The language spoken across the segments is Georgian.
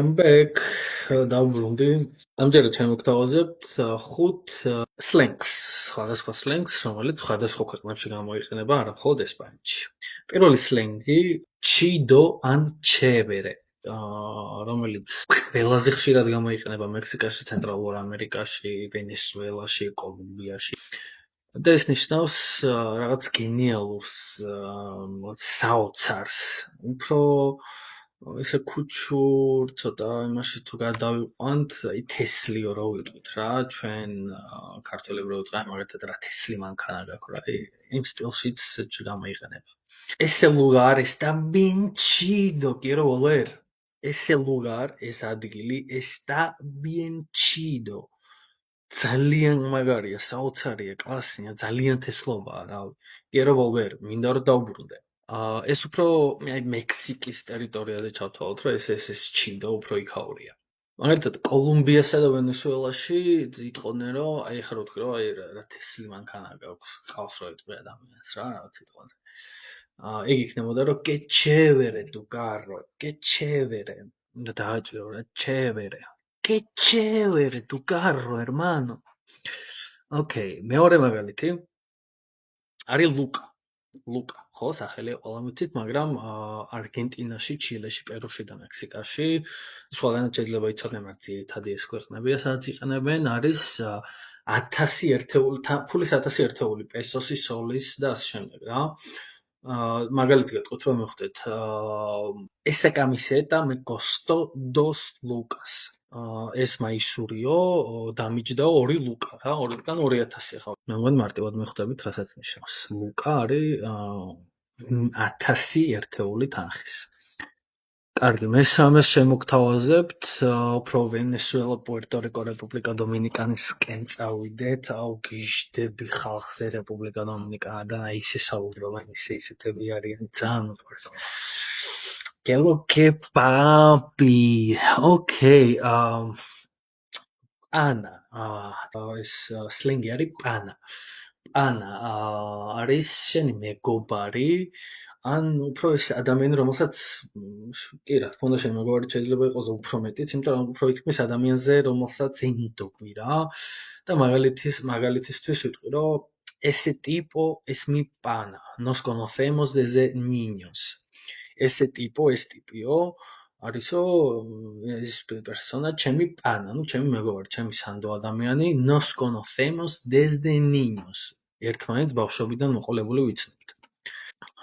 I'm back. დავბრუნდი. ამჯერად შემოგთავაზებთ 5 სლენგს, სხვადასხვა სლენგს, რომელიც სხვადასხვა ქვეყნებში გამოიყენება, არა მხოლოდ ესპანეთში. პირველი სლენგი chido ან chévere, რომელიც ყველაზე ხშირად გამოიყენება მექსიკაში, ცენტრალურ ამერიკაში, ვენესუელაში, კოლუმბიაში. და ეს ნიშნავს რაღაც გენიალურს, საოცარს, უფრო ესე ქუჩურ, ცოტა იმაში თუ გადავიყვანთ, აი თესლიო რო ვიტყვით რა, ჩვენ ქართველები რო ვიტყვით, მაგალითად რა თესლი მანქანა გაქვს რა, იმ სტილშიც გამოიყენება. Ese lugar está bien chido, quiero volver. Ese lugar, ეს ადგილი está bien chido. ძალიან მაგარია, საოცარია, კლასია, ძალიან თესლობაა, რავი. quiero volver, მინდა რომ დავბრუნდე. ეს უფრო მექსიკის ტერიტორიაზე ჩავთვალოთ, რომ ეს ჩიდო უფრო იქაურია. მაგალითად, კოლუმბიასა და ვენესუელაში იტყოდნენ, რომ აი ხარ ვთქვი, რომ აი რა თესლი მანქანა გაქვს, ყავს რო იტყვი ადამიანს რა, რაღაც სიტყვაზე. ეგ იქნებოდა, რომ que chévere tu carro, que chévere. და დააჭირო რა, chévere. Que chévere tu carro, hermano. Okay, მეორე მაგალითი არის ლუკა. ლუკა, ხო, სახელი ყველა ვიცით, მაგრამ არგენტინაში, ჩილეში, პერუში და მექსიკაში, სხვაგანაც შეიძლება იცოდნენ, მაგრამ ძირითადი ეს ქვეყნებია, სადაც იყენებენ, არის 1000 ერთეული, ფულის 1000 ერთეული, პესოსი, სოლის და ასე შემდეგ, რა. მაგალითს გეტყვით, რომ მივხვდეთ, esa camiseta me costó 2 lucas. ეს მაისურიო დამიჯდა 2 ლუკა რა, 2-დან 2000 ხო. მე მგონი მარტივად მიხვდებით, რასაც ნიშნავს. ლუკა არის 1000 ერთეული თანხის. კარგი, მესამეს შემოგთავაზებთ, უფრო ვენესუელა, პუერტო-რიკო, რესპუბლიკა დომინიკანისკენ წავიდეთ, აუ გიჟდები ხალხზე რესპუბლიკა დომინიკანიდან, აი ისე საუბრობენ, ისეთები არიან, ძალიან უყვარს. Que lo que papi. Okay, Ana. ეს სლენგი არის პანა. პანა არის შენი მეგობარი, ან უფრო ეს ადამიანი, რომელსაც კი რა თქმა უნდა შენი მეგობარი შეიძლება იყოს უფრო მეტიც, იმიტომ რომ უფრო ითქმის ადამიანზე, რომელსაც ენდობი რა. და მაგალითისთვის ვიტყვი, რომ ese tipo es mi pana. Nos conocemos desde niños. Ese tipo, ეს ტიპიო არისო ეს პერსონა ჩემი პანა, ну ჩემი მეგობარი, ჩემი სანდო ადამიანი, nos conocemos desde niños. ერთმანეთს ბავშვობიდან მოყოლებული ვიცნობთ.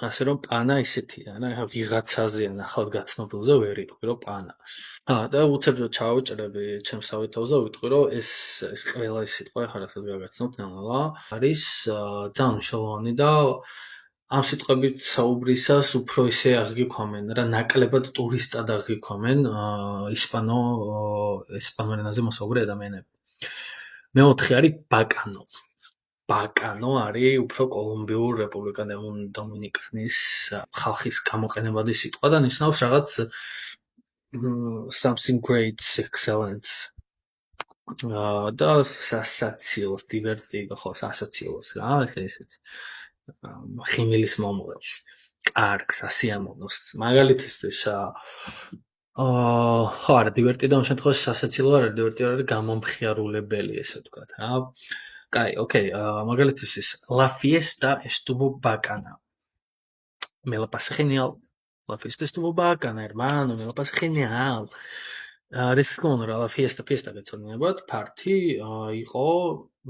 ასე რომ პანა ისეთია, რა, ვიღაცაზე ან ახალგაცნობილზე ვერ იტყვი, რომ პანა. და უცებ ჩავაჭრები ჩემს სავითოზე, ვიტყვი, რომ ეს ყველა ეს სიტყვა, ახლა რასაც გაგაცნობთ ნალა, არის ძალიან მნიშვნელოვანი და ამ სიტყვებით საუბრისას უფრო ისე აღგიქვამენ რა, ნაკლებად ტურისტად აღგიქვამენ ესპანურ ენაზე მოსაუბრე ადამიანები. მეოთხე არის ბაკანო. ბაკანო არის უფრო კოლუმბიურ რესპუბლიკა დომინიკანის ხალხის გამოყენებადი სიტყვა და ნიშნავს რაღაც something great, excellence. და სასაცილოს, დივერტიდო, ხო, სასაცილოს რა, ესეც. ხიმილის მომღერს, კარგს, ასიამოვნოს. მაგალითისთვის ხო არა, დივერტიდო ამ შემთხვევაში სასაცილო არ არის, დივერტიდო არის გამომხიარულებელი, ესე ვთქვათ რა. კაი, ოკეი, მაგალითისთვის La fiesta estuvo bacana. Me la pasé genial. La fiesta estuvo bacana, hermano, me la pasé genial. არის თქმა უნდა, La fiesta გეცოდინებათ, ფართი იყო,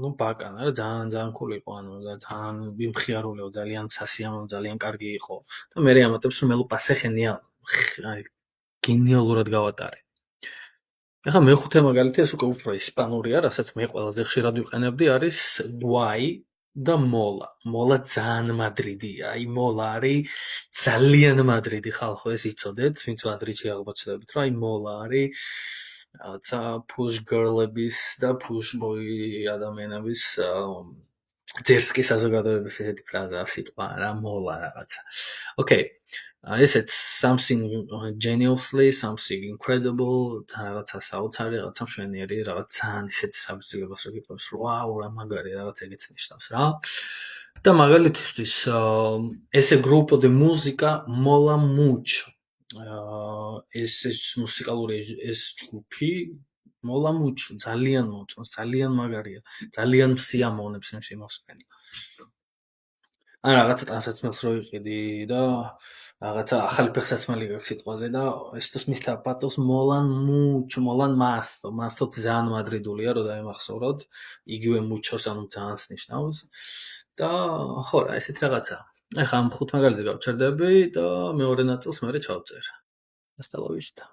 ну ბაკანა რა, ძალიან cool იყო, ანუ ძალიან მიმხიარულეო, ძალიან სასიამოვნო, ძალიან კარგი იყო. და მე ამატებს, რომ me la pasé genial. აი გენიალურად გავატარე. ახლა მეხუთე მაგალითი ეს უკვე უფრო ესპანურია, რასაც მე ყველაზე ხშირად ვიყენებდი, არის guay და mola. mola ძალიან მადრიდია. აი mola არის ძალიან მადრიდი ხალხო, ეს იცოდეთ, ვინც მადრიდში აღმოჩნდებით, რა, აი mola არის რაღაცა push girl-ების და push boy ადამიანების ძერსკი საზოგადოების ესეთი ფრაზა, სიტყვა რა, mola რაღაცა. Okay. ესეც something geniusly, something incredible, რაღაცა საოცარი, რაღაცა მშვენიერი, რაღაც ძალიან ისეთი საბრძოლებას რო გიყვებს, ვაუ, რა მაგარი, რაღაც ეგეც ნიშნავს რა. და მაგალითისთვის ese grupo de música mola mucho. ეს მუსიკალური ეს ჯგუფი მოლა მუჩუ ძალიან მოწონს, ძალიან მაგარია, ძალიან მსიამოვნებს იმ შემოსმენელს. ან რაღაცა ტანსაცმელს რო იყიდი და რაღაცა ახალი ფეხსაცმელი გაქვს სიტყვაზე და estos mis zapatos molan mucho, molan mazo, mazo ძალიან მადრიდულია რო დაემახსოვროთ, იგივე muchos ანუ ძალს ნიშნავს და ხო რა, ესეთ რაღაცა. ეხლა ამ ხუთ მაგალითზე გავჩერდები და მეორე ნაწილს მერე ჩავწერ. Hasta la vista.